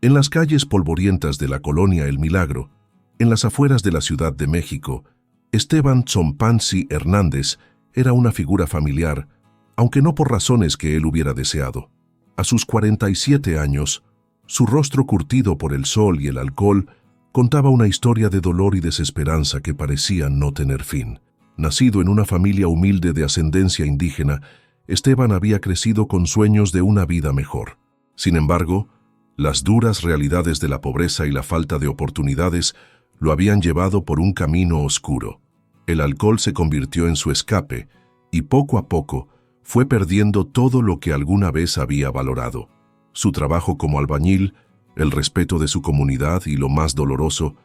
En las calles polvorientas de la colonia El Milagro, en las afueras de la Ciudad de México, Esteban Tzompanzi Hernández era una figura familiar, aunque no por razones que él hubiera deseado. A sus 47 años, su rostro curtido por el sol y el alcohol contaba una historia de dolor y desesperanza que parecía no tener fin. Nacido en una familia humilde de ascendencia indígena, Esteban había crecido con sueños de una vida mejor. Sin embargo, las duras realidades de la pobreza y la falta de oportunidades lo habían llevado por un camino oscuro. El alcohol se convirtió en su escape y poco a poco fue perdiendo todo lo que alguna vez había valorado. Su trabajo como albañil, el respeto de su comunidad y, lo más doloroso,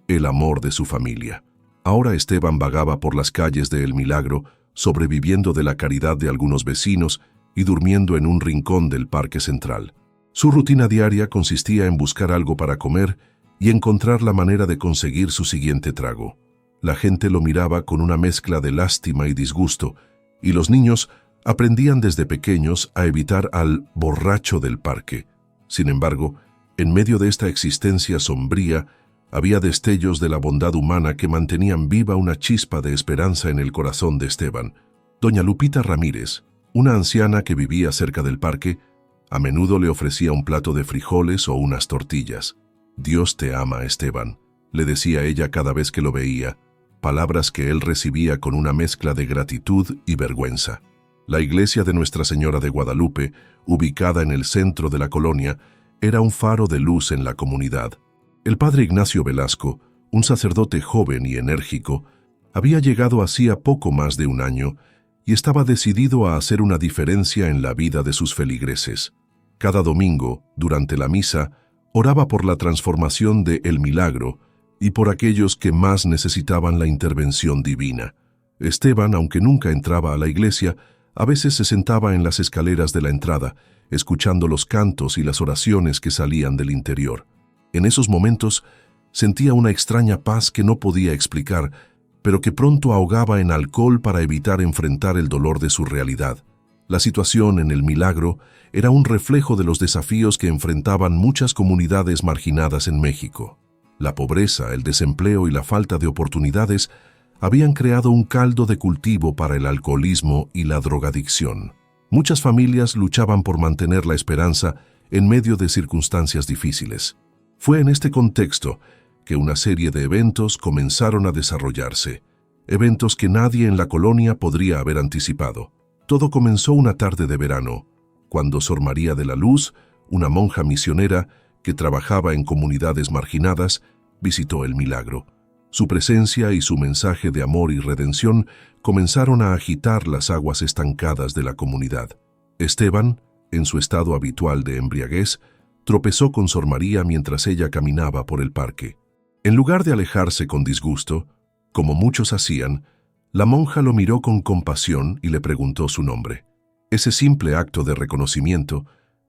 el amor de su familia. Ahora Esteban vagaba por las calles de El Milagro, sobreviviendo de la caridad de algunos vecinos y durmiendo en un rincón del Parque Central. Su rutina diaria consistía en buscar algo para comer y encontrar la manera de conseguir su siguiente trago. La gente lo miraba con una mezcla de lástima y disgusto, y los niños aprendían desde pequeños a evitar al borracho del parque. Sin embargo, en medio de esta existencia sombría, había destellos de la bondad humana que mantenían viva una chispa de esperanza en el corazón de Esteban. Doña Lupita Ramírez, una anciana que vivía cerca del parque, a menudo le ofrecía un plato de frijoles o unas tortillas. «Dios te ama, Esteban», le decía ella cada vez que lo veía, palabras que él recibía con una mezcla de gratitud y vergüenza. La iglesia de Nuestra Señora de Guadalupe, ubicada en el centro de la colonia, era un faro de luz en la comunidad. El padre Ignacio Velasco, un sacerdote joven y enérgico, había llegado hacía poco más de un año y estaba decidido a hacer una diferencia en la vida de sus feligreses. Cada domingo, durante la misa, oraba por la transformación de El Milagro y por aquellos que más necesitaban la intervención divina. Esteban, aunque nunca entraba a la iglesia, a veces se sentaba en las escaleras de la entrada, escuchando los cantos y las oraciones que salían del interior. En esos momentos sentía una extraña paz que no podía explicar, pero que pronto ahogaba en alcohol para evitar enfrentar el dolor de su realidad. La situación en El Milagro era un reflejo de los desafíos que enfrentaban muchas comunidades marginadas en México. La pobreza, el desempleo y la falta de oportunidades habían creado un caldo de cultivo para el alcoholismo y la drogadicción. Muchas familias luchaban por mantener la esperanza en medio de circunstancias difíciles. Fue en este contexto que una serie de eventos comenzaron a desarrollarse, eventos que nadie en la colonia podría haber anticipado. Todo comenzó una tarde de verano, cuando Sor María de la Luz, una monja misionera que trabajaba en comunidades marginadas, visitó El Milagro. Su presencia y su mensaje de amor y redención comenzaron a agitar las aguas estancadas de la comunidad. Esteban, en su estado habitual de embriaguez, tropezó con Sor María mientras ella caminaba por el parque. En lugar de alejarse con disgusto, como muchos hacían, la monja lo miró con compasión y le preguntó su nombre. Ese simple acto de reconocimiento,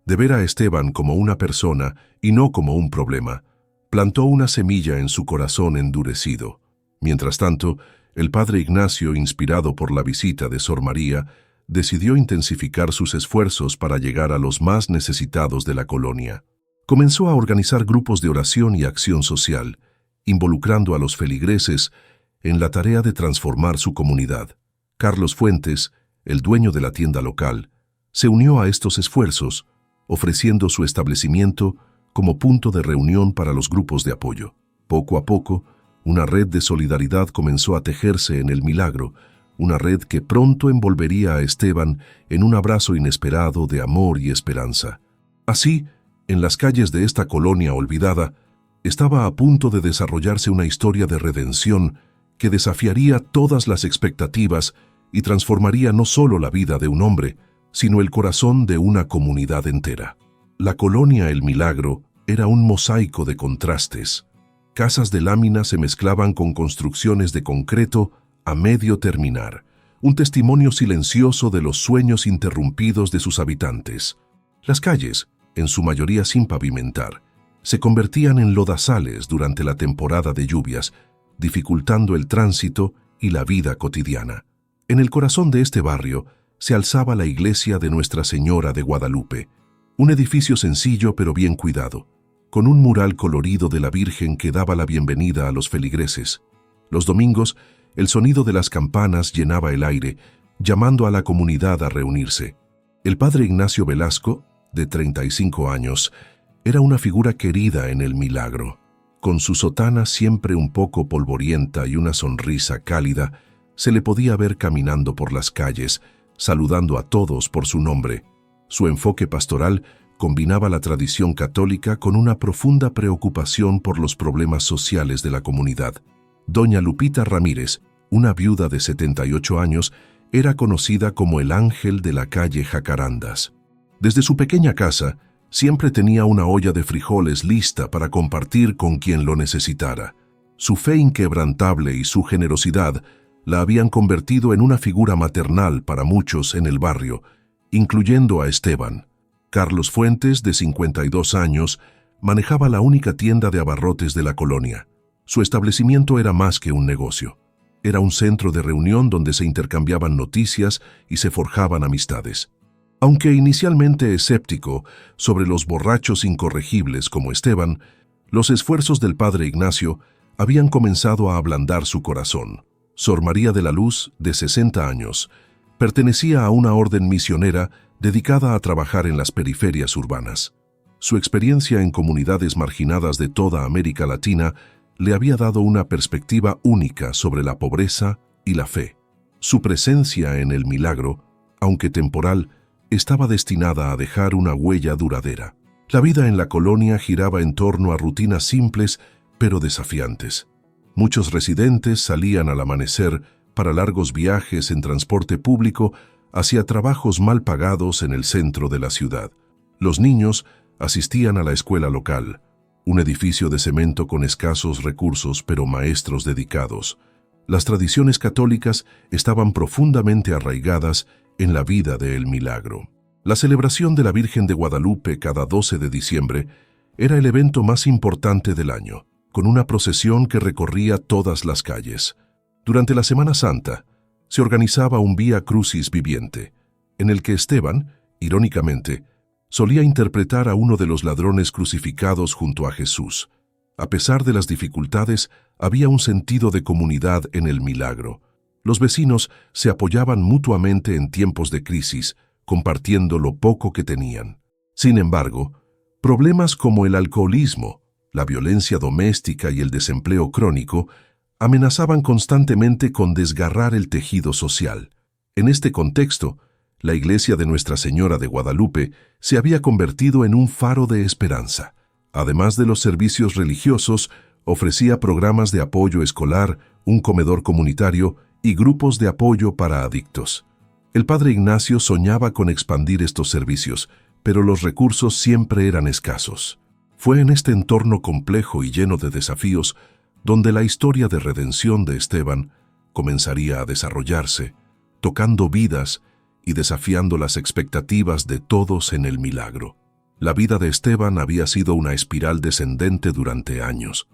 de ver a Esteban como una persona y no como un problema, plantó una semilla en su corazón endurecido. Mientras tanto, el padre Ignacio, inspirado por la visita de Sor María, decidió intensificar sus esfuerzos para llegar a los más necesitados de la colonia. Comenzó a organizar grupos de oración y acción social, involucrando a los feligreses en la tarea de transformar su comunidad. Carlos Fuentes, el dueño de la tienda local, se unió a estos esfuerzos, ofreciendo su establecimiento como punto de reunión para los grupos de apoyo. Poco a poco, una red de solidaridad comenzó a tejerse en El Milagro, una red que pronto envolvería a Esteban en un abrazo inesperado de amor y esperanza. Así, en las calles de esta colonia olvidada, estaba a punto de desarrollarse una historia de redención que desafiaría todas las expectativas y transformaría no solo la vida de un hombre, sino el corazón de una comunidad entera. La colonia El Milagro era un mosaico de contrastes. Casas de lámina se mezclaban con construcciones de concreto a medio terminar, un testimonio silencioso de los sueños interrumpidos de sus habitantes. Las calles, en su mayoría sin pavimentar, se convertían en lodazales durante la temporada de lluvias, dificultando el tránsito y la vida cotidiana. En el corazón de este barrio se alzaba la iglesia de Nuestra Señora de Guadalupe, un edificio sencillo pero bien cuidado. con un mural colorido de la Virgen que daba la bienvenida a los feligreses. Los domingos, el sonido de las campanas llenaba el aire, llamando a la comunidad a reunirse. El padre Ignacio Velasco, de 35 años, era una figura querida en el Milagro. Con su sotana siempre un poco polvorienta y una sonrisa cálida, se le podía ver caminando por las calles, saludando a todos por su nombre. Su enfoque pastoral combinaba la tradición católica con una profunda preocupación por los problemas sociales de la comunidad. Doña Lupita Ramírez, una viuda de 78 años, era conocida como el ángel de la calle Jacarandas. Desde su pequeña casa, siempre tenía una olla de frijoles lista para compartir con quien lo necesitara. Su fe inquebrantable y su generosidad la habían convertido en una figura maternal para muchos en el barrio, incluyendo a Esteban. Carlos Fuentes, de 52 años, manejaba la única tienda de abarrotes de la colonia. Su establecimiento era más que un negocio. Era un centro de reunión donde se intercambiaban noticias y se forjaban amistades. Aunque inicialmente escéptico sobre los borrachos incorregibles como Esteban, los esfuerzos del padre Ignacio habían comenzado a ablandar su corazón. Sor María de la Luz, de 60 años, pertenecía a una orden misionera dedicada a trabajar en las periferias urbanas. Su experiencia en comunidades marginadas de toda América Latina le había dado una perspectiva única sobre la pobreza y la fe. Su presencia en el Milagro, aunque temporal, estaba destinada a dejar una huella duradera. La vida en la colonia giraba en torno a rutinas simples pero desafiantes. Muchos residentes salían al amanecer para largos viajes en transporte público hacia trabajos mal pagados en el centro de la ciudad. Los niños asistían a la escuela local, un edificio de cemento con escasos recursos pero maestros dedicados. Las tradiciones católicas estaban profundamente arraigadas en la vida de El Milagro. La celebración de la Virgen de Guadalupe cada 12 de diciembre era el evento más importante del año, con una procesión que recorría todas las calles. Durante la Semana Santa, se organizaba un Vía Crucis viviente, en el que Esteban, irónicamente, solía interpretar a uno de los ladrones crucificados junto a Jesús. A pesar de las dificultades, había un sentido de comunidad en El Milagro. Los vecinos se apoyaban mutuamente en tiempos de crisis, compartiendo lo poco que tenían. Sin embargo, problemas como el alcoholismo, la violencia doméstica y el desempleo crónico amenazaban constantemente con desgarrar el tejido social. En este contexto, la iglesia de Nuestra Señora de Guadalupe se había convertido en un faro de esperanza. Además de los servicios religiosos, ofrecía programas de apoyo escolar, un comedor comunitario y grupos de apoyo para adictos. El padre Ignacio soñaba con expandir estos servicios, pero los recursos siempre eran escasos. Fue en este entorno complejo y lleno de desafíos donde la historia de redención de Esteban comenzaría a desarrollarse, tocando vidas y desafiando las expectativas de todos en El Milagro. La vida de Esteban había sido una espiral descendente durante años,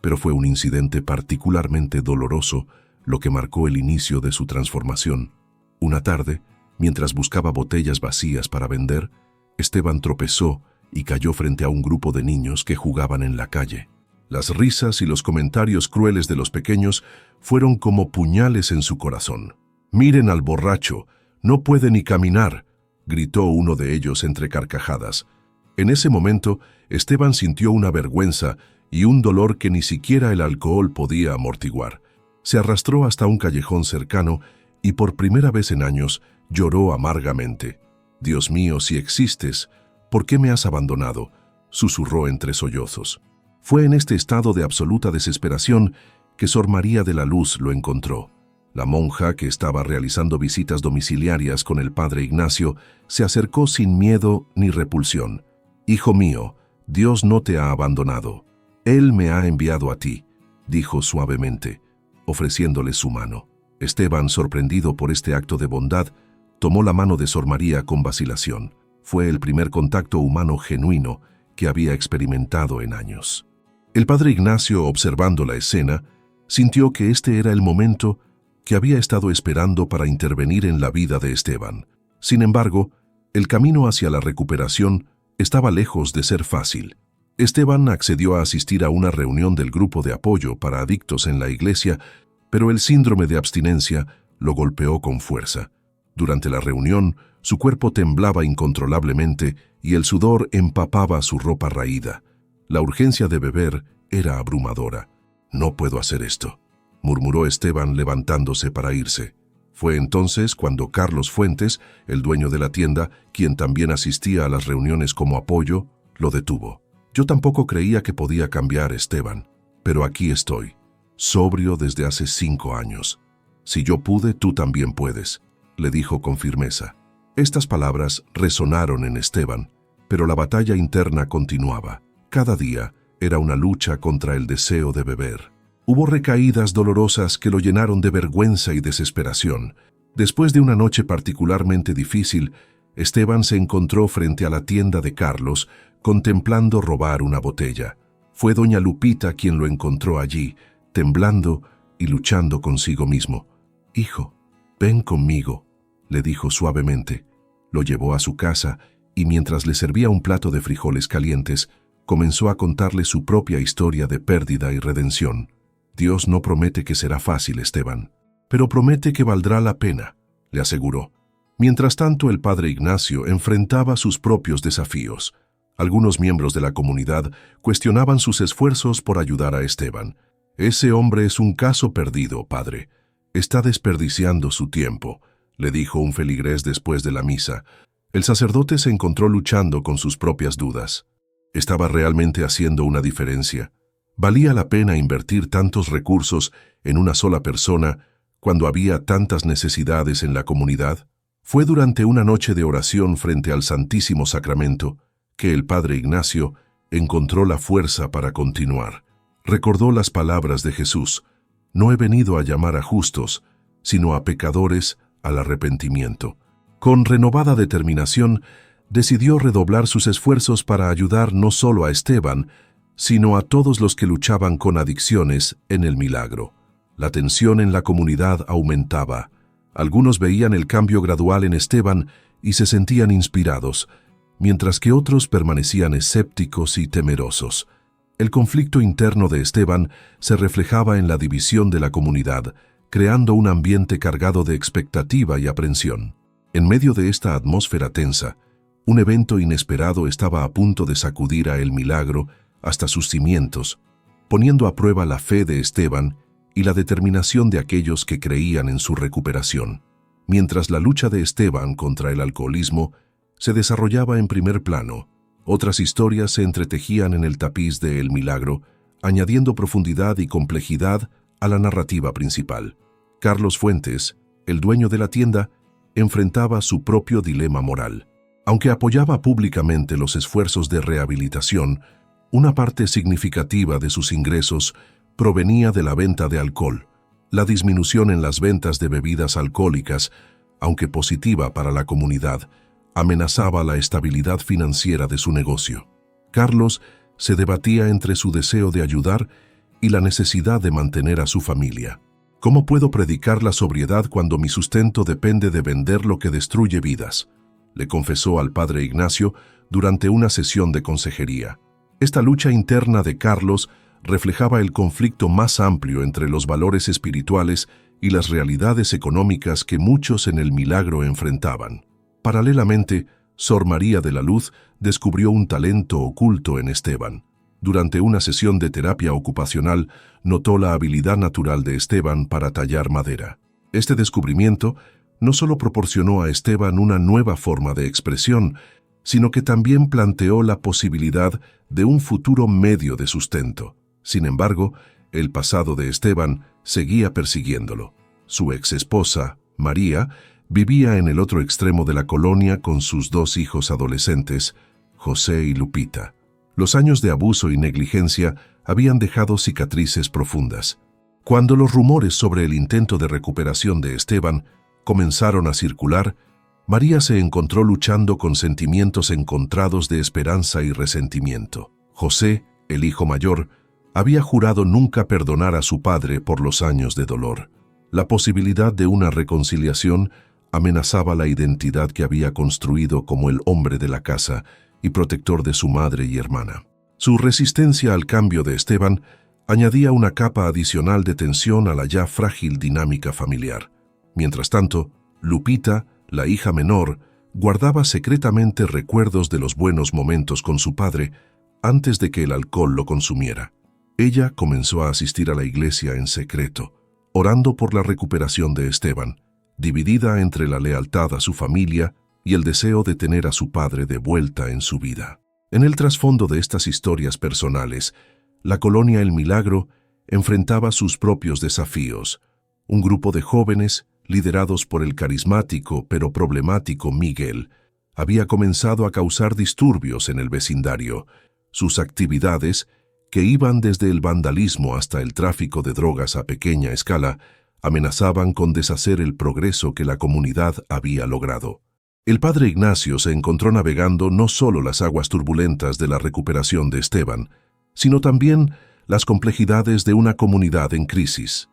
pero fue un incidente particularmente doloroso lo que marcó el inicio de su transformación. Una tarde, mientras buscaba botellas vacías para vender, Esteban tropezó y cayó frente a un grupo de niños que jugaban en la calle. Las risas y los comentarios crueles de los pequeños fueron como puñales en su corazón. «Miren al borracho, no puede ni caminar», gritó uno de ellos entre carcajadas. En ese momento, Esteban sintió una vergüenza y un dolor que ni siquiera el alcohol podía amortiguar. Se arrastró hasta un callejón cercano y por primera vez en años lloró amargamente. «Dios mío, si existes, ¿por qué me has abandonado?», susurró entre sollozos. Fue en este estado de absoluta desesperación que Sor María de la Luz lo encontró. La monja, que estaba realizando visitas domiciliarias con el padre Ignacio, se acercó sin miedo ni repulsión. «Hijo mío, Dios no te ha abandonado. Él me ha enviado a ti», dijo suavemente, ofreciéndole su mano. Esteban, sorprendido por este acto de bondad, tomó la mano de Sor María con vacilación. Fue el primer contacto humano genuino que había experimentado en años. El padre Ignacio, observando la escena, sintió que este era el momento que había estado esperando para intervenir en la vida de Esteban. Sin embargo, el camino hacia la recuperación estaba lejos de ser fácil. Esteban accedió a asistir a una reunión del grupo de apoyo para adictos en la iglesia, pero el síndrome de abstinencia lo golpeó con fuerza. Durante la reunión, su cuerpo temblaba incontrolablemente y el sudor empapaba su ropa raída. La urgencia de beber era abrumadora. «No puedo hacer esto», murmuró Esteban levantándose para irse. Fue entonces cuando Carlos Fuentes, el dueño de la tienda, quien también asistía a las reuniones como apoyo, lo detuvo. «Yo tampoco creía que podía cambiar, Esteban, pero aquí estoy, sobrio desde hace 5 años. Si yo pude, tú también puedes», le dijo con firmeza. Estas palabras resonaron en Esteban, pero la batalla interna continuaba. Cada día era una lucha contra el deseo de beber. Hubo recaídas dolorosas que lo llenaron de vergüenza y desesperación. Después de una noche particularmente difícil, Esteban se encontró frente a la tienda de Carlos, contemplando robar una botella. Fue doña Lupita quien lo encontró allí, temblando y luchando consigo mismo. «Hijo, ven conmigo», le dijo suavemente. Lo llevó a su casa y mientras le servía un plato de frijoles calientes, comenzó a contarle su propia historia de pérdida y redención. «Dios no promete que será fácil, Esteban, pero promete que valdrá la pena», le aseguró. Mientras tanto, el padre Ignacio enfrentaba sus propios desafíos. Algunos miembros de la comunidad cuestionaban sus esfuerzos por ayudar a Esteban. «Ese hombre es un caso perdido, padre. Está desperdiciando su tiempo», le dijo un feligrés después de la misa. El sacerdote se encontró luchando con sus propias dudas. ¿Estaba realmente haciendo una diferencia? ¿Valía la pena invertir tantos recursos en una sola persona cuando había tantas necesidades en la comunidad? Fue durante una noche de oración frente al Santísimo Sacramento que el padre Ignacio encontró la fuerza para continuar. Recordó las palabras de Jesús: «No he venido a llamar a justos, sino a pecadores al arrepentimiento». Con renovada determinación, decidió redoblar sus esfuerzos para ayudar no solo a Esteban, sino a todos los que luchaban con adicciones en el milagro. La tensión en la comunidad aumentaba. Algunos veían el cambio gradual en Esteban y se sentían inspirados, mientras que otros permanecían escépticos y temerosos. El conflicto interno de Esteban se reflejaba en la división de la comunidad, creando un ambiente cargado de expectativa y aprensión. En medio de esta atmósfera tensa, un evento inesperado estaba a punto de sacudir a El Milagro hasta sus cimientos, poniendo a prueba la fe de Esteban y la determinación de aquellos que creían en su recuperación. Mientras la lucha de Esteban contra el alcoholismo se desarrollaba en primer plano, otras historias se entretejían en el tapiz de El Milagro, añadiendo profundidad y complejidad a la narrativa principal. Carlos Fuentes, el dueño de la tienda, enfrentaba su propio dilema moral. Aunque apoyaba públicamente los esfuerzos de rehabilitación, una parte significativa de sus ingresos provenía de la venta de alcohol. La disminución en las ventas de bebidas alcohólicas, aunque positiva para la comunidad, amenazaba la estabilidad financiera de su negocio. Carlos se debatía entre su deseo de ayudar y la necesidad de mantener a su familia. «¿Cómo puedo predicar la sobriedad cuando mi sustento depende de vender lo que destruye vidas?», le confesó al padre Ignacio durante una sesión de consejería. Esta lucha interna de Carlos reflejaba el conflicto más amplio entre los valores espirituales y las realidades económicas que muchos en El Milagro enfrentaban. Paralelamente, Sor María de la Luz descubrió un talento oculto en Esteban. Durante una sesión de terapia ocupacional, notó la habilidad natural de Esteban para tallar madera. Este descubrimiento no solo proporcionó a Esteban una nueva forma de expresión, sino que también planteó la posibilidad de un futuro medio de sustento. Sin embargo, el pasado de Esteban seguía persiguiéndolo. Su exesposa, María, vivía en el otro extremo de la colonia con sus 2 hijos adolescentes, José y Lupita. Los años de abuso y negligencia habían dejado cicatrices profundas. Cuando los rumores sobre el intento de recuperación de Esteban comenzaron a circular, María se encontró luchando con sentimientos encontrados de esperanza y resentimiento. José, el hijo mayor, había jurado nunca perdonar a su padre por los años de dolor. La posibilidad de una reconciliación amenazaba la identidad que había construido como el hombre de la casa y protector de su madre y hermana. Su resistencia al cambio de Esteban añadía una capa adicional de tensión a la ya frágil dinámica familiar. Mientras tanto, Lupita, la hija menor, guardaba secretamente recuerdos de los buenos momentos con su padre antes de que el alcohol lo consumiera. Ella comenzó a asistir a la iglesia en secreto, orando por la recuperación de Esteban, dividida entre la lealtad a su familia y el deseo de tener a su padre de vuelta en su vida. En el trasfondo de estas historias personales, la colonia El Milagro enfrentaba sus propios desafíos. Un grupo de jóvenes, liderados por el carismático pero problemático Miguel, había comenzado a causar disturbios en el vecindario. Sus actividades, que iban desde el vandalismo hasta el tráfico de drogas a pequeña escala, amenazaban con deshacer el progreso que la comunidad había logrado. El padre Ignacio se encontró navegando no solo las aguas turbulentas de la recuperación de Esteban, sino también las complejidades de una comunidad en crisis.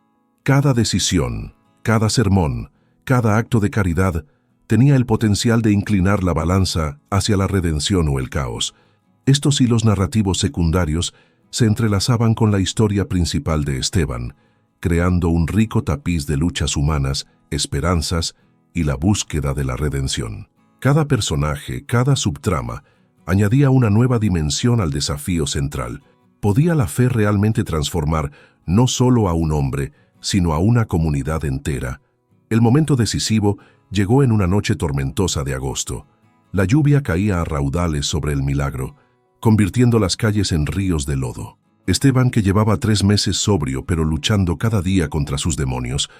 Cada decisión, cada sermón, cada acto de caridad tenía el potencial de inclinar la balanza hacia la redención o el caos. Estos hilos narrativos secundarios se entrelazaban con la historia principal de Esteban, creando un rico tapiz de luchas humanas, esperanzas y la búsqueda de la redención. Cada personaje, cada subtrama, añadía una nueva dimensión al desafío central. ¿Podía la fe realmente transformar no solo a un hombre, sino a una comunidad entera? El momento decisivo llegó en una noche tormentosa de agosto. La lluvia caía a raudales sobre El Milagro, convirtiendo las calles en ríos de lodo. Esteban, que llevaba 3 meses sobrio pero luchando cada día contra sus demonios,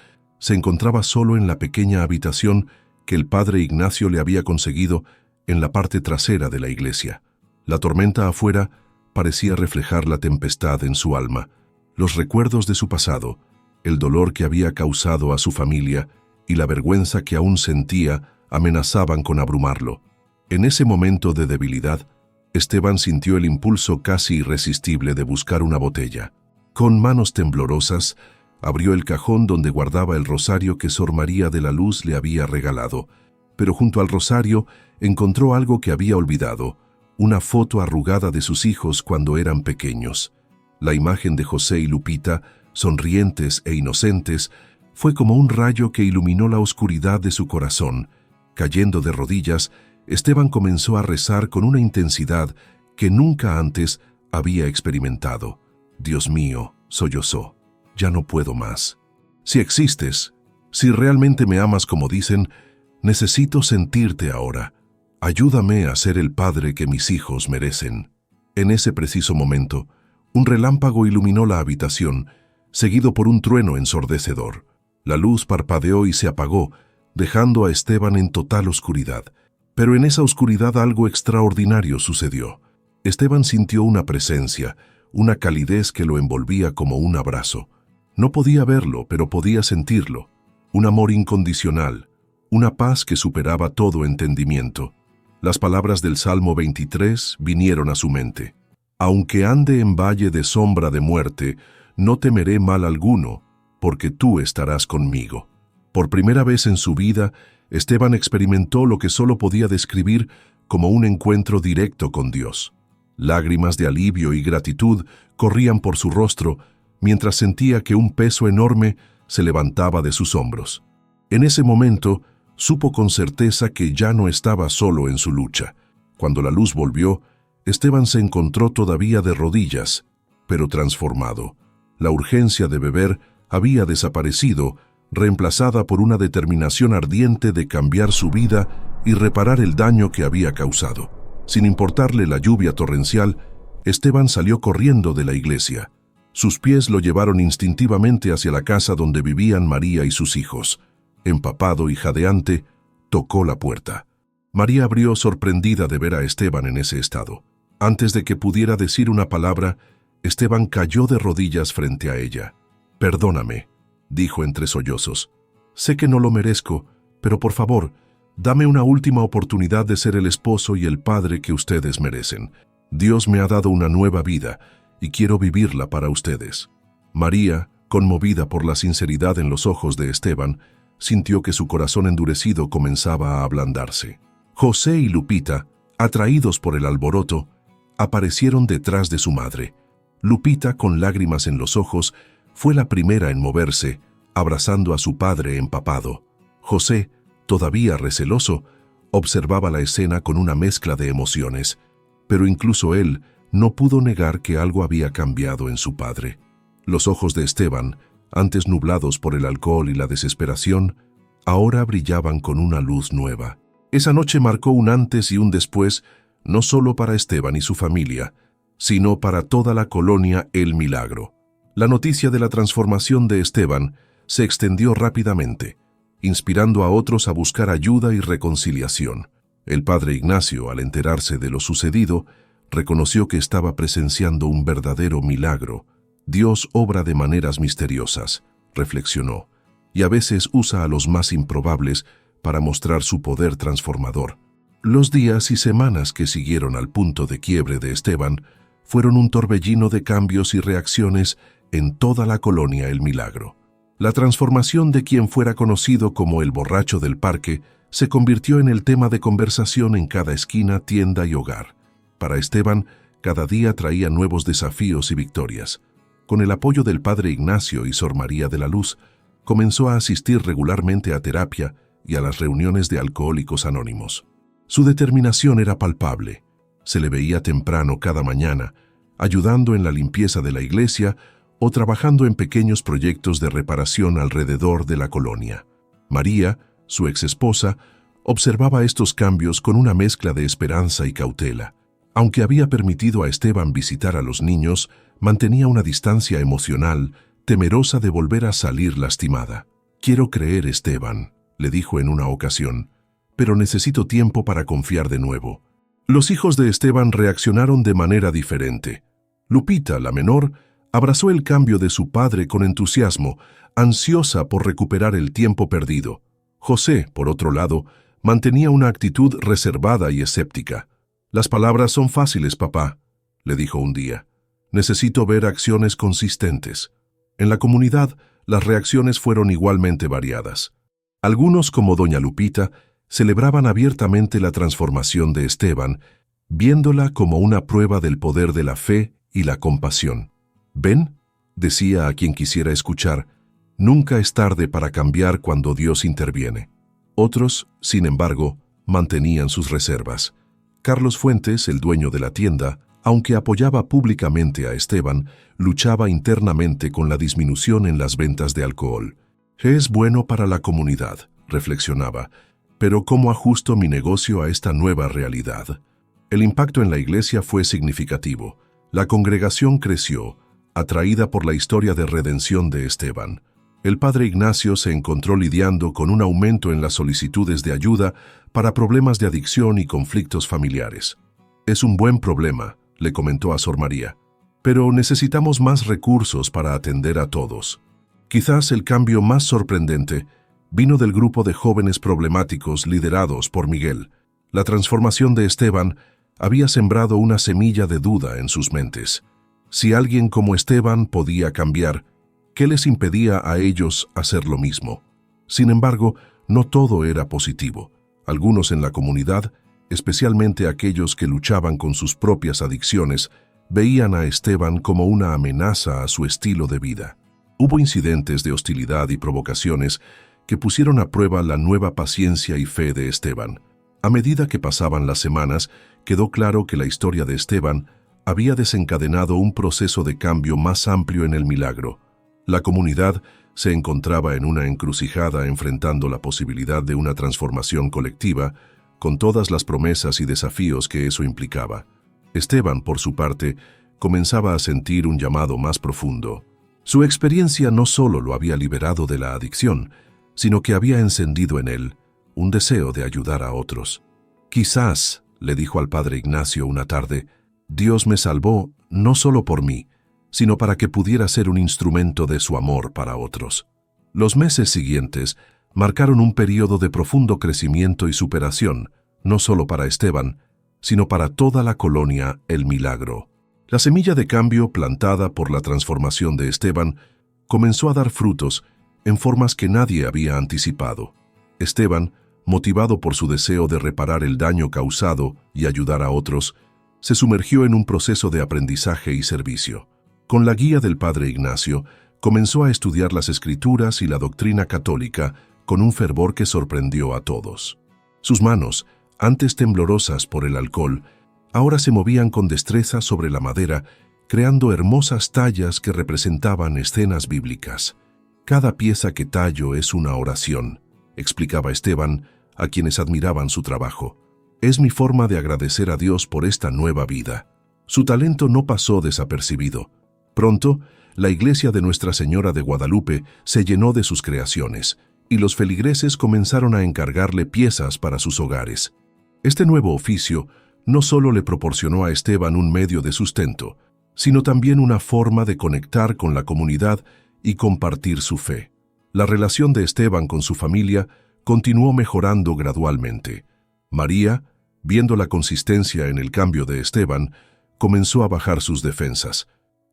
se encontraba solo en la pequeña habitación que el padre Ignacio le había conseguido en la parte trasera de la iglesia. La tormenta afuera parecía reflejar la tempestad en su alma, los recuerdos de su pasado, el dolor que había causado a su familia y la vergüenza que aún sentía amenazaban con abrumarlo. En ese momento de debilidad, Esteban sintió el impulso casi irresistible de buscar una botella. Con manos temblorosas, abrió el cajón donde guardaba el rosario que Sor María de la Luz le había regalado, pero junto al rosario encontró algo que había olvidado, una foto arrugada de sus hijos cuando eran pequeños. La imagen de José y Lupita, sonrientes e inocentes, fue como un rayo que iluminó la oscuridad de su corazón. Cayendo de rodillas, Esteban comenzó a rezar con una intensidad que nunca antes había experimentado. «Dios mío», sollozó, «ya no puedo más. Si existes, si realmente me amas como dicen, necesito sentirte ahora. Ayúdame a ser el padre que mis hijos merecen». En ese preciso momento, un relámpago iluminó la habitación, seguido por un trueno ensordecedor. La luz parpadeó y se apagó, dejando a Esteban en total oscuridad. Pero en esa oscuridad algo extraordinario sucedió. Esteban sintió una presencia, una calidez que lo envolvía como un abrazo. No podía verlo, pero podía sentirlo. Un amor incondicional, una paz que superaba todo entendimiento. Las palabras del Salmo 23 vinieron a su mente. «Aunque ande en valle de sombra de muerte, no temeré mal alguno, porque tú estarás conmigo». Por primera vez en su vida, Esteban experimentó lo que solo podía describir como un encuentro directo con Dios. Lágrimas de alivio y gratitud corrían por su rostro mientras sentía que un peso enorme se levantaba de sus hombros. En ese momento, supo con certeza que ya no estaba solo en su lucha. Cuando la luz volvió, Esteban se encontró todavía de rodillas, pero transformado. La urgencia de beber había desaparecido, reemplazada por una determinación ardiente de cambiar su vida y reparar el daño que había causado. Sin importarle la lluvia torrencial, Esteban salió corriendo de la iglesia. Sus pies lo llevaron instintivamente hacia la casa donde vivían María y sus hijos. Empapado y jadeante, tocó la puerta. María abrió sorprendida de ver a Esteban en ese estado. Antes de que pudiera decir una palabra, Esteban cayó de rodillas frente a ella. «Perdóname», dijo entre sollozos. «Sé que no lo merezco, pero por favor, dame una última oportunidad de ser el esposo y el padre que ustedes merecen. Dios me ha dado una nueva vida y quiero vivirla para ustedes». María, conmovida por la sinceridad en los ojos de Esteban, sintió que su corazón endurecido comenzaba a ablandarse. José y Lupita, atraídos por el alboroto, aparecieron detrás de su madre. Lupita, con lágrimas en los ojos, fue la primera en moverse, abrazando a su padre empapado. José, todavía receloso, observaba la escena con una mezcla de emociones, pero incluso él no pudo negar que algo había cambiado en su padre. Los ojos de Esteban, antes nublados por el alcohol y la desesperación, ahora brillaban con una luz nueva. Esa noche marcó un antes y un después, no solo para Esteban y su familia, sino para toda la colonia El Milagro. La noticia de la transformación de Esteban se extendió rápidamente, inspirando a otros a buscar ayuda y reconciliación. El padre Ignacio, al enterarse de lo sucedido, reconoció que estaba presenciando un verdadero milagro. Dios obra de maneras misteriosas, reflexionó, y a veces usa a los más improbables para mostrar su poder transformador. Los días y semanas que siguieron al punto de quiebre de Esteban fueron un torbellino de cambios y reacciones en toda la colonia El Milagro. La transformación de quien fuera conocido como el borracho del parque se convirtió en el tema de conversación en cada esquina, tienda y hogar. Para Esteban, cada día traía nuevos desafíos y victorias. Con el apoyo del padre Ignacio y Sor María de la Luz, comenzó a asistir regularmente a terapia y a las reuniones de Alcohólicos Anónimos. Su determinación era palpable. Se le veía temprano cada mañana, ayudando en la limpieza de la iglesia o trabajando en pequeños proyectos de reparación alrededor de la colonia. María, su exesposa, observaba estos cambios con una mezcla de esperanza y cautela. Aunque había permitido a Esteban visitar a los niños, mantenía una distancia emocional, temerosa de volver a salir lastimada. «Quiero creer, Esteban», le dijo en una ocasión, «pero necesito tiempo para confiar de nuevo». Los hijos de Esteban reaccionaron de manera diferente. Lupita, la menor, abrazó el cambio de su padre con entusiasmo, ansiosa por recuperar el tiempo perdido. José, por otro lado, mantenía una actitud reservada y escéptica. «Las palabras son fáciles, papá», le dijo un día. «Necesito ver acciones consistentes». En la comunidad, las reacciones fueron igualmente variadas. Algunos, como doña Lupita, celebraban abiertamente la transformación de Esteban, viéndola como una prueba del poder de la fe y la compasión. «¿Ven?», decía a quien quisiera escuchar, «nunca es tarde para cambiar cuando Dios interviene». Otros, sin embargo, mantenían sus reservas. Carlos Fuentes, el dueño de la tienda, aunque apoyaba públicamente a Esteban, luchaba internamente con la disminución en las ventas de alcohol. «Es bueno para la comunidad», reflexionaba, «pero ¿cómo ajusto mi negocio a esta nueva realidad?». El impacto en la iglesia fue significativo. La congregación creció, atraída por la historia de redención de Esteban. El padre Ignacio se encontró lidiando con un aumento en las solicitudes de ayuda para problemas de adicción y conflictos familiares. «Es un buen problema», le comentó a Sor María, «pero necesitamos más recursos para atender a todos». Quizás el cambio más sorprendente vino del grupo de jóvenes problemáticos liderados por Miguel. La transformación de Esteban había sembrado una semilla de duda en sus mentes. Si alguien como Esteban podía cambiar, ¿qué les impedía a ellos hacer lo mismo? Sin embargo, no todo era positivo. Algunos en la comunidad, especialmente aquellos que luchaban con sus propias adicciones, veían a Esteban como una amenaza a su estilo de vida. Hubo incidentes de hostilidad y provocaciones que pusieron a prueba la nueva paciencia y fe de Esteban. A medida que pasaban las semanas, quedó claro que la historia de Esteban había desencadenado un proceso de cambio más amplio en El Milagro. La comunidad se encontraba en una encrucijada enfrentando la posibilidad de una transformación colectiva, con todas las promesas y desafíos que eso implicaba. Esteban, por su parte, comenzaba a sentir un llamado más profundo. Su experiencia no solo lo había liberado de la adicción, sino que había encendido en él un deseo de ayudar a otros. «Quizás», le dijo al padre Ignacio una tarde, «Dios me salvó no solo por mí, sino para que pudiera ser un instrumento de su amor para otros». Los meses siguientes marcaron un período de profundo crecimiento y superación, no solo para Esteban, sino para toda la colonia El Milagro. La semilla de cambio plantada por la transformación de Esteban comenzó a dar frutos en formas que nadie había anticipado. Esteban, motivado por su deseo de reparar el daño causado y ayudar a otros, Se sumergió en un proceso de aprendizaje y servicio. Con la guía del padre Ignacio, comenzó a estudiar las Escrituras y la doctrina católica con un fervor que sorprendió a todos. Sus manos, antes temblorosas por el alcohol, ahora se movían con destreza sobre la madera, creando hermosas tallas que representaban escenas bíblicas. Cada pieza que tallo es una oración, explicaba Esteban a quienes admiraban su trabajo. Es mi forma de agradecer a Dios por esta nueva vida. Su talento no pasó desapercibido. Pronto, la iglesia de Nuestra Señora de Guadalupe se llenó de sus creaciones, y los feligreses comenzaron a encargarle piezas para sus hogares. Este nuevo oficio no solo le proporcionó a Esteban un medio de sustento, sino también una forma de conectar con la comunidad y compartir su fe. La relación de Esteban con su familia continuó mejorando gradualmente. María, viendo la consistencia en el cambio de Esteban, comenzó a bajar sus defensas.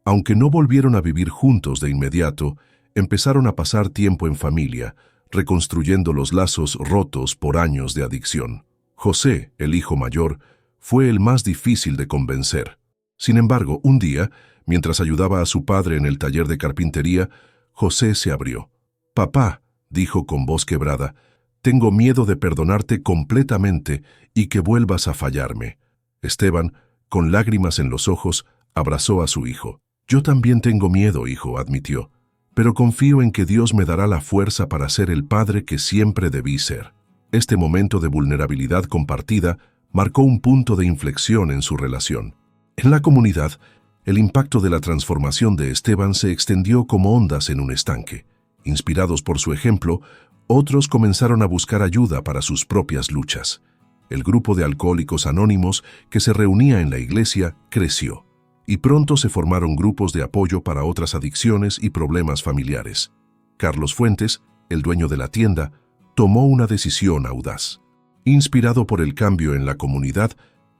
Aunque no volvieron a vivir juntos de inmediato, empezaron a pasar tiempo en familia, reconstruyendo los lazos rotos por años de adicción. José, el hijo mayor, fue el más difícil de convencer. Sin embargo, un día, mientras ayudaba a su padre en el taller de carpintería, José se abrió. «Papá», dijo con voz quebrada, «tengo miedo de perdonarte completamente y que vuelvas a fallarme». Esteban, con lágrimas en los ojos, abrazó a su hijo. «Yo también tengo miedo, hijo», admitió, «pero confío en que Dios me dará la fuerza para ser el padre que siempre debí ser». Este momento de vulnerabilidad compartida marcó un punto de inflexión en su relación. En la comunidad, el impacto de la transformación de Esteban se extendió como ondas en un estanque. Inspirados por su ejemplo, otros comenzaron a buscar ayuda para sus propias luchas. El grupo de alcohólicos anónimos que se reunía en la iglesia creció, y pronto se formaron grupos de apoyo para otras adicciones y problemas familiares. Carlos Fuentes, el dueño de la tienda, tomó una decisión audaz. Inspirado por el cambio en la comunidad,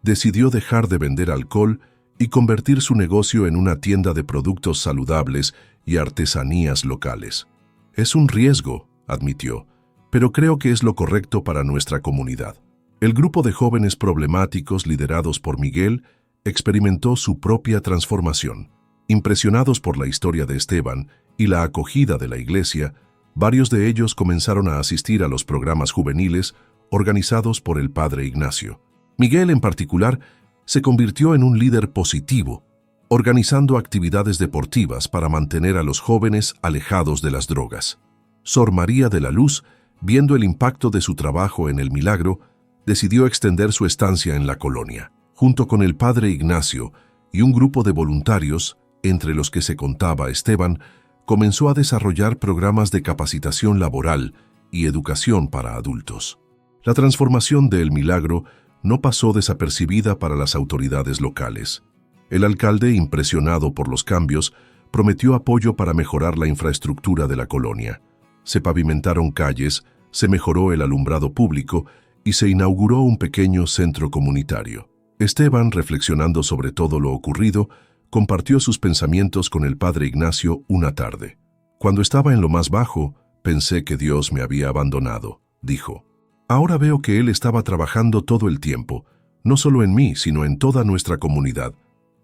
decidió dejar de vender alcohol y convertir su negocio en una tienda de productos saludables y artesanías locales. «Es un riesgo», admitió, «pero creo que es lo correcto para nuestra comunidad». El grupo de jóvenes problemáticos liderados por Miguel experimentó su propia transformación. Impresionados por la historia de Esteban y la acogida de la iglesia, varios de ellos comenzaron a asistir a los programas juveniles organizados por el padre Ignacio. Miguel, en particular, se convirtió en un líder positivo, organizando actividades deportivas para mantener a los jóvenes alejados de las drogas. Sor María de la Luz, viendo el impacto de su trabajo en el Milagro, decidió extender su estancia en la colonia. Junto con el padre Ignacio y un grupo de voluntarios, entre los que se contaba Esteban, comenzó a desarrollar programas de capacitación laboral y educación para adultos. La transformación de El Milagro no pasó desapercibida para las autoridades locales. El alcalde, impresionado por los cambios, prometió apoyo para mejorar la infraestructura de la colonia. Se pavimentaron calles, se mejoró el alumbrado público y se inauguró un pequeño centro comunitario. Esteban, reflexionando sobre todo lo ocurrido, compartió sus pensamientos con el padre Ignacio una tarde. «Cuando estaba en lo más bajo, pensé que Dios me había abandonado», dijo. «Ahora veo que Él estaba trabajando todo el tiempo, no solo en mí, sino en toda nuestra comunidad».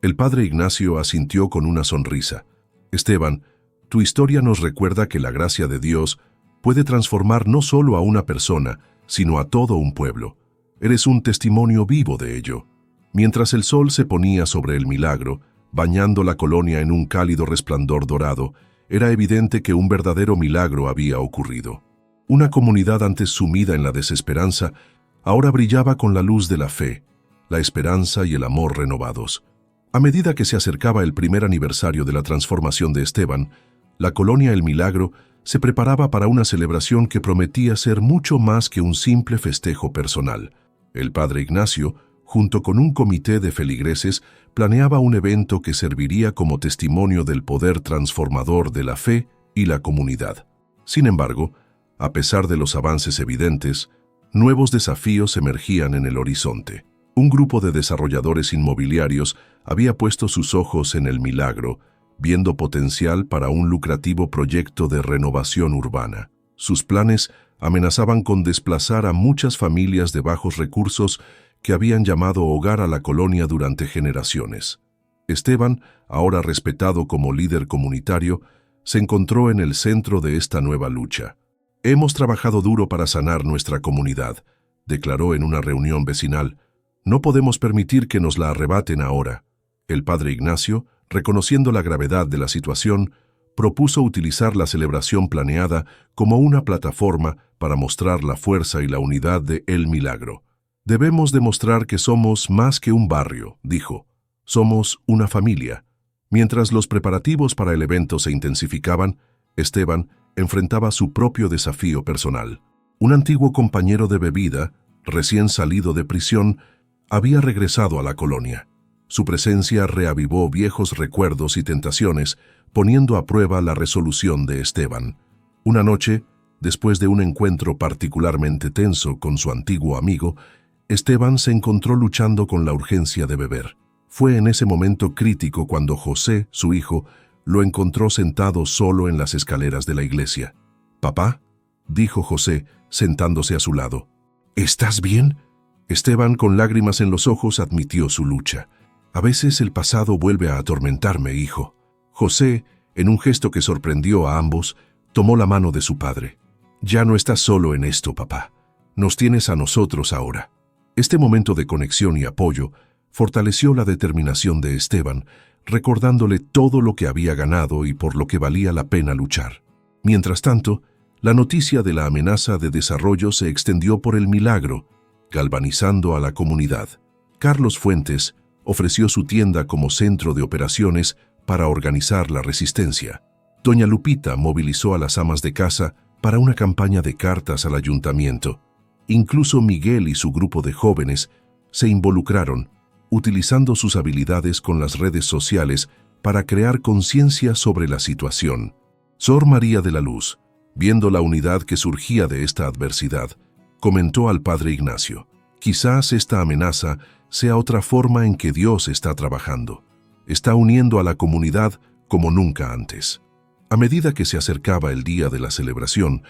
El padre Ignacio asintió con una sonrisa. «Esteban, tu historia nos recuerda que la gracia de Dios puede transformar no solo a una persona, sino a todo un pueblo. Eres un testimonio vivo de ello». Mientras el sol se ponía sobre El Milagro, bañando la colonia en un cálido resplandor dorado, era evidente que un verdadero milagro había ocurrido. Una comunidad antes sumida en la desesperanza, ahora brillaba con la luz de la fe, la esperanza y el amor renovados. A medida que se acercaba el primer aniversario de la transformación de Esteban, la colonia El Milagro se preparaba para una celebración que prometía ser mucho más que un simple festejo personal. El padre Ignacio, junto con un comité de feligreses, planeaba un evento que serviría como testimonio del poder transformador de la fe y la comunidad. Sin embargo, a pesar de los avances evidentes, nuevos desafíos emergían en el horizonte. Un grupo de desarrolladores inmobiliarios había puesto sus ojos en El Milagro, viendo potencial para un lucrativo proyecto de renovación urbana. Sus planes amenazaban con desplazar a muchas familias de bajos recursos que habían llamado hogar a la colonia durante generaciones. Esteban, ahora respetado como líder comunitario, se encontró en el centro de esta nueva lucha. «Hemos trabajado duro para sanar nuestra comunidad», declaró en una reunión vecinal. «No podemos permitir que nos la arrebaten ahora». El padre Ignacio, reconociendo la gravedad de la situación, propuso utilizar la celebración planeada como una plataforma para mostrar la fuerza y la unidad de El Milagro. «Debemos demostrar que somos más que un barrio», dijo. «Somos una familia». Mientras los preparativos para el evento se intensificaban, Esteban enfrentaba su propio desafío personal. Un antiguo compañero de bebida, recién salido de prisión, había regresado a la colonia. Su presencia reavivó viejos recuerdos y tentaciones, poniendo a prueba la resolución de Esteban. Una noche, después de un encuentro particularmente tenso con su antiguo amigo, Esteban se encontró luchando con la urgencia de beber. Fue en ese momento crítico cuando José, su hijo, lo encontró sentado solo en las escaleras de la iglesia. «Papá», dijo José, sentándose a su lado. «¿Estás bien?». Esteban, con lágrimas en los ojos, admitió su lucha. «A veces el pasado vuelve a atormentarme, hijo». José, en un gesto que sorprendió a ambos, tomó la mano de su padre. «Ya no estás solo en esto, papá. Nos tienes a nosotros ahora». Este momento de conexión y apoyo fortaleció la determinación de Esteban, recordándole todo lo que había ganado y por lo que valía la pena luchar. Mientras tanto, la noticia de la amenaza de desarrollo se extendió por El Milagro, galvanizando a la comunidad. Carlos Fuentes ofreció su tienda como centro de operaciones para organizar la resistencia. Doña Lupita movilizó a las amas de casa para una campaña de cartas al ayuntamiento. Incluso Miguel y su grupo de jóvenes se involucraron, utilizando sus habilidades con las redes sociales para crear conciencia sobre la situación. Sor María de la Luz, viendo la unidad que surgía de esta adversidad, comentó al padre Ignacio: «Quizás esta amenaza sea otra forma en que Dios está trabajando. Está uniendo a la comunidad como nunca antes». A medida que se acercaba el día de la celebración,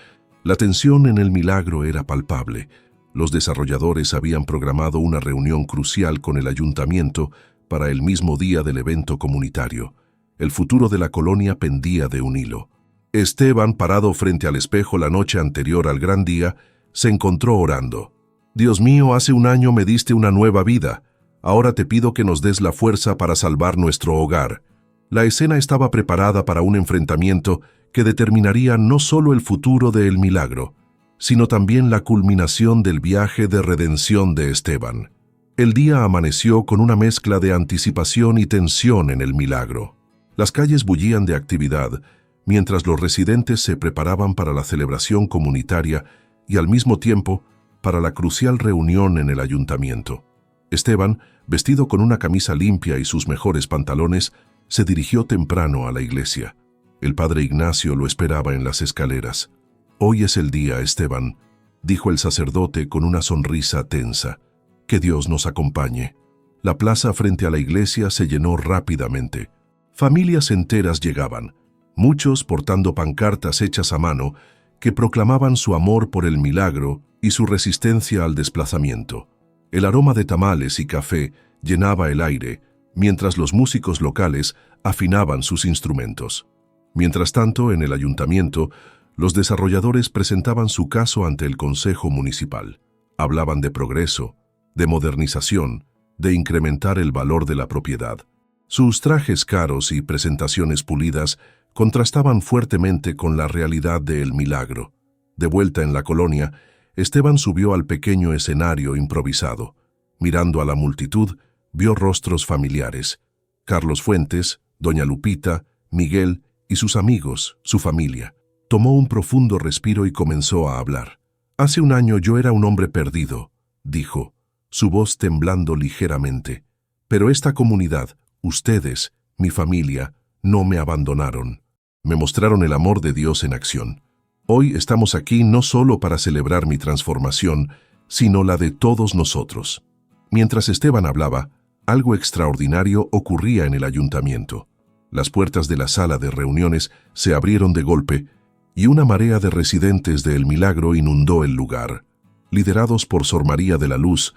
la tensión en El Milagro era palpable. Los desarrolladores habían programado una reunión crucial con el ayuntamiento para el mismo día del evento comunitario. El futuro de la colonia pendía de un hilo. Esteban, parado frente al espejo la noche anterior al gran día, se encontró orando. «Dios mío, hace un año me diste una nueva vida. Ahora te pido que nos des la fuerza para salvar nuestro hogar». La escena estaba preparada para un enfrentamiento que determinaría no solo el futuro de El Milagro, sino también la culminación del viaje de redención de Esteban. El día amaneció con una mezcla de anticipación y tensión en El Milagro. Las calles bullían de actividad, mientras los residentes se preparaban para la celebración comunitaria y al mismo tiempo para la crucial reunión en el ayuntamiento. Esteban, vestido con una camisa limpia y sus mejores pantalones, se dirigió temprano a la iglesia. El padre Ignacio lo esperaba en las escaleras. «Hoy es el día, Esteban», dijo el sacerdote con una sonrisa tensa. «Que Dios nos acompañe». La plaza frente a la iglesia se llenó rápidamente. Familias enteras llegaban, muchos portando pancartas hechas a mano que proclamaban su amor por El Milagro y su resistencia al desplazamiento. El aroma de tamales y café llenaba el aire, mientras los músicos locales afinaban sus instrumentos. Mientras tanto, en el ayuntamiento, los desarrolladores presentaban su caso ante el Consejo Municipal. Hablaban de progreso, de modernización, de incrementar el valor de la propiedad. Sus trajes caros y presentaciones pulidas contrastaban fuertemente con la realidad de El Milagro. De vuelta en la colonia, Esteban subió al pequeño escenario improvisado. Mirando a la multitud, vio rostros familiares: Carlos Fuentes, Doña Lupita, Miguel y sus amigos, su familia. Tomó un profundo respiro y comenzó a hablar. «Hace un año yo era un hombre perdido», dijo, su voz temblando ligeramente. «Pero esta comunidad, ustedes, mi familia, no me abandonaron. Me mostraron el amor de Dios en acción. Hoy estamos aquí no solo para celebrar mi transformación, sino la de todos nosotros». Mientras Esteban hablaba, algo extraordinario ocurría en el ayuntamiento. Las puertas de la sala de reuniones se abrieron de golpe y una marea de residentes de El Milagro inundó el lugar. Liderados por Sor María de la Luz,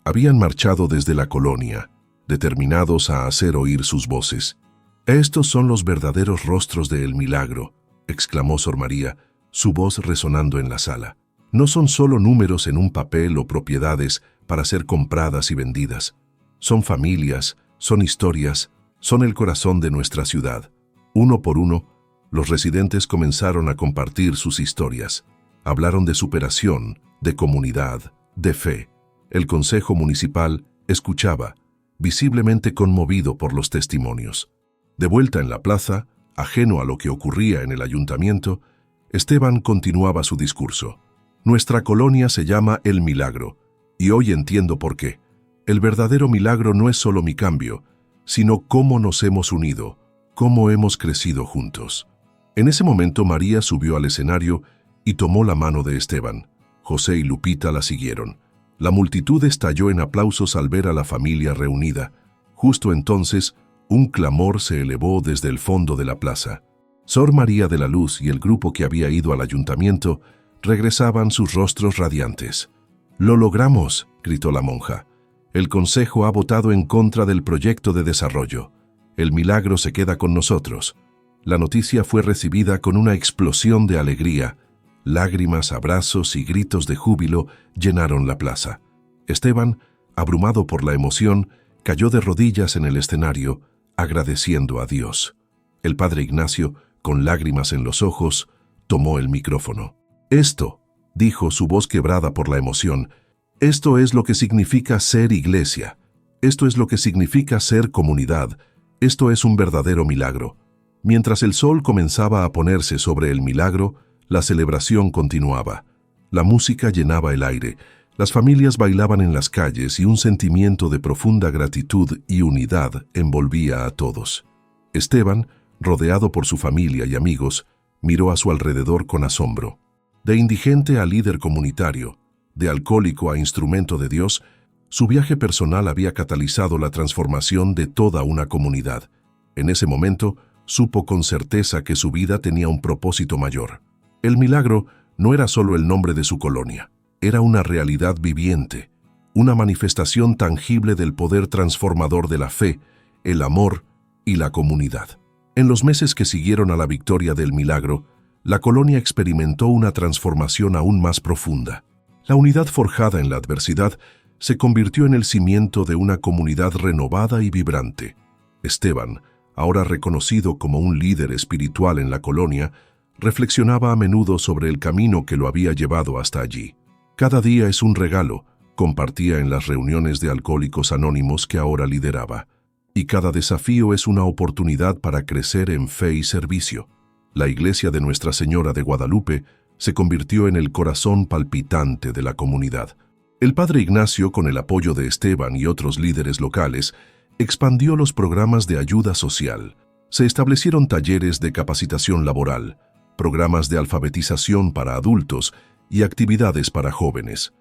Habían marchado desde la colonia, determinados a hacer oír sus voces. «Estos son los verdaderos rostros de El Milagro», exclamó Sor María, su voz resonando en la sala. «No son solo números en un papel o propiedades para ser compradas y vendidas. Son familias, son historias, son el corazón de nuestra ciudad». Uno por uno, los residentes comenzaron a compartir sus historias. Hablaron de superación, de comunidad, de fe. El Consejo Municipal escuchaba, visiblemente conmovido por los testimonios. De vuelta en la plaza, ajeno a lo que ocurría en el ayuntamiento, Esteban continuaba su discurso. «Nuestra colonia se llama El Milagro, y hoy entiendo por qué. El verdadero milagro no es solo mi cambio, sino cómo nos hemos unido, cómo hemos crecido juntos». En ese momento María subió al escenario y tomó la mano de Esteban. José y Lupita la siguieron. La multitud estalló en aplausos al ver a la familia reunida. Justo entonces, un clamor se elevó desde el fondo de la plaza. Sor María de la Luz y el grupo que había ido al ayuntamiento regresaban sus rostros radiantes. «¡Lo logramos!», gritó la monja. «El consejo ha votado en contra del proyecto de desarrollo. El milagro se queda con nosotros». La noticia fue recibida con una explosión de alegría. Lágrimas, abrazos y gritos de júbilo llenaron la plaza. Esteban, abrumado por la emoción, cayó de rodillas en el escenario, agradeciendo a Dios. El padre Ignacio, con lágrimas en los ojos, tomó el micrófono. «Esto», dijo, su voz quebrada por la emoción, «esto es lo que significa ser iglesia. Esto es lo que significa ser comunidad. Esto es un verdadero milagro». Mientras el sol comenzaba a ponerse sobre el milagro, la celebración continuaba. La música llenaba el aire, las familias bailaban en las calles y un sentimiento de profunda gratitud y unidad envolvía a todos. Esteban, rodeado por su familia y amigos, miró a su alrededor con asombro. De indigente a líder comunitario, de alcohólico a instrumento de Dios, su viaje personal había catalizado la transformación de toda una comunidad. En ese momento, supo con certeza que su vida tenía un propósito mayor. El milagro no era solo el nombre de su colonia, era una realidad viviente, una manifestación tangible del poder transformador de la fe, el amor y la comunidad. En los meses que siguieron a la victoria del milagro, la colonia experimentó una transformación aún más profunda. La unidad forjada en la adversidad se convirtió en el cimiento de una comunidad renovada y vibrante. Esteban, ahora reconocido como un líder espiritual en la colonia, reflexionaba a menudo sobre el camino que lo había llevado hasta allí. «Cada día es un regalo», compartía en las reuniones de Alcohólicos Anónimos que ahora lideraba, «y cada desafío es una oportunidad para crecer en fe y servicio». La iglesia de Nuestra Señora de Guadalupe se convirtió en el corazón palpitante de la comunidad. El padre Ignacio, con el apoyo de Esteban y otros líderes locales, expandió los programas de ayuda social. Se establecieron talleres de capacitación laboral, programas de alfabetización para adultos y actividades para jóvenes.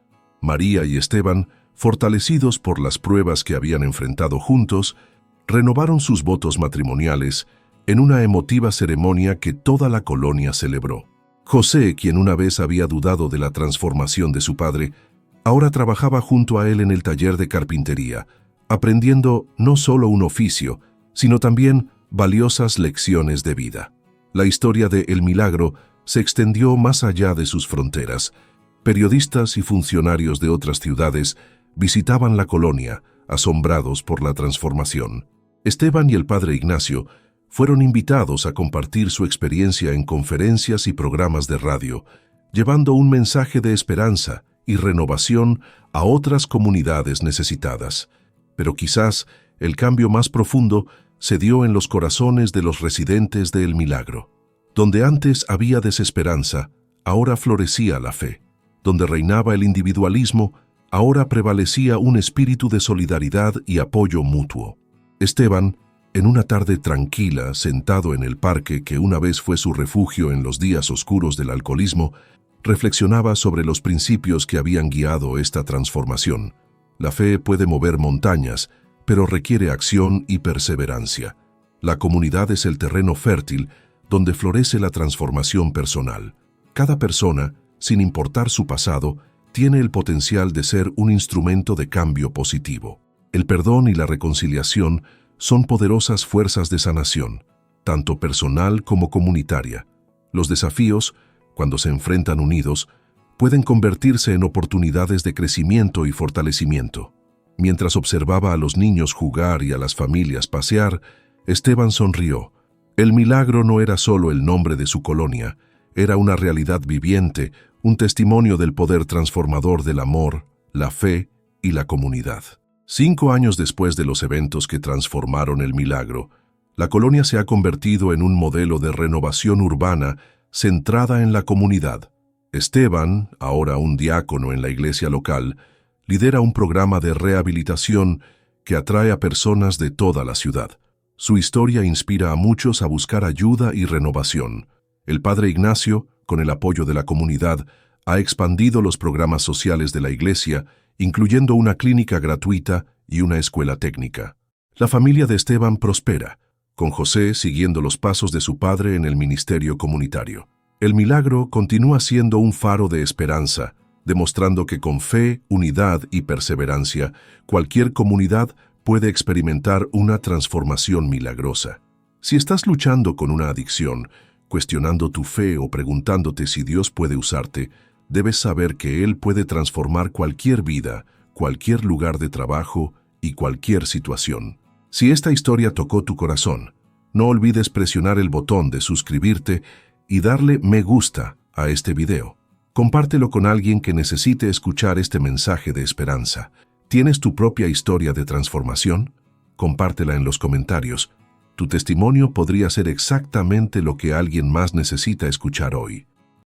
María y Esteban, fortalecidos por las pruebas que habían enfrentado juntos, renovaron sus votos matrimoniales en una emotiva ceremonia que toda la colonia celebró. José, quien una vez había dudado de la transformación de su padre, ahora trabajaba junto a él en el taller de carpintería, aprendiendo no solo un oficio, sino también valiosas lecciones de vida. La historia de El Milagro se extendió más allá de sus fronteras. Periodistas y funcionarios de otras ciudades visitaban la colonia, asombrados por la transformación. Esteban y el padre Ignacio fueron invitados a compartir su experiencia en conferencias y programas de radio, llevando un mensaje de esperanza y renovación a otras comunidades necesitadas. Pero quizás el cambio más profundo se dio en los corazones de los residentes de El Milagro. Donde antes había desesperanza, ahora florecía la fe. Donde reinaba el individualismo, ahora prevalecía un espíritu de solidaridad y apoyo mutuo. Esteban, en una tarde tranquila, sentado en el parque que una vez fue su refugio en los días oscuros del alcoholismo, reflexionaba sobre los principios que habían guiado esta transformación. La fe puede mover montañas, pero requiere acción y perseverancia. La comunidad es el terreno fértil donde florece la transformación personal. Cada persona, sin importar su pasado, tiene el potencial de ser un instrumento de cambio positivo. El perdón y la reconciliación son poderosas fuerzas de sanación, tanto personal como comunitaria. Los desafíos, cuando se enfrentan unidos, pueden convertirse en oportunidades de crecimiento y fortalecimiento. Mientras observaba a los niños jugar y a las familias pasear, Esteban sonrió. El milagro no era solo el nombre de su colonia, era una realidad viviente, un testimonio del poder transformador del amor, la fe y la comunidad. 5 años después de los eventos que transformaron el milagro, la colonia se ha convertido en un modelo de renovación urbana centrada en la comunidad. Esteban, ahora un diácono en la iglesia local, lidera un programa de rehabilitación que atrae a personas de toda la ciudad. Su historia inspira a muchos a buscar ayuda y renovación. El padre Ignacio, con el apoyo de la comunidad, ha expandido los programas sociales de la iglesia, incluyendo una clínica gratuita y una escuela técnica. La familia de Esteban prospera, con José siguiendo los pasos de su padre en el ministerio comunitario. El milagro continúa siendo un faro de esperanza, demostrando que con fe, unidad y perseverancia, cualquier comunidad puede experimentar una transformación milagrosa. Si estás luchando con una adicción, cuestionando tu fe o preguntándote si Dios puede usarte, debes saber que Él puede transformar cualquier vida, cualquier lugar de trabajo y cualquier situación. Si esta historia tocó tu corazón, no olvides presionar el botón de suscribirte y darle me gusta a este video. Compártelo con alguien que necesite escuchar este mensaje de esperanza. ¿Tienes tu propia historia de transformación? Compártela en los comentarios. Tu testimonio podría ser exactamente lo que alguien más necesita escuchar hoy.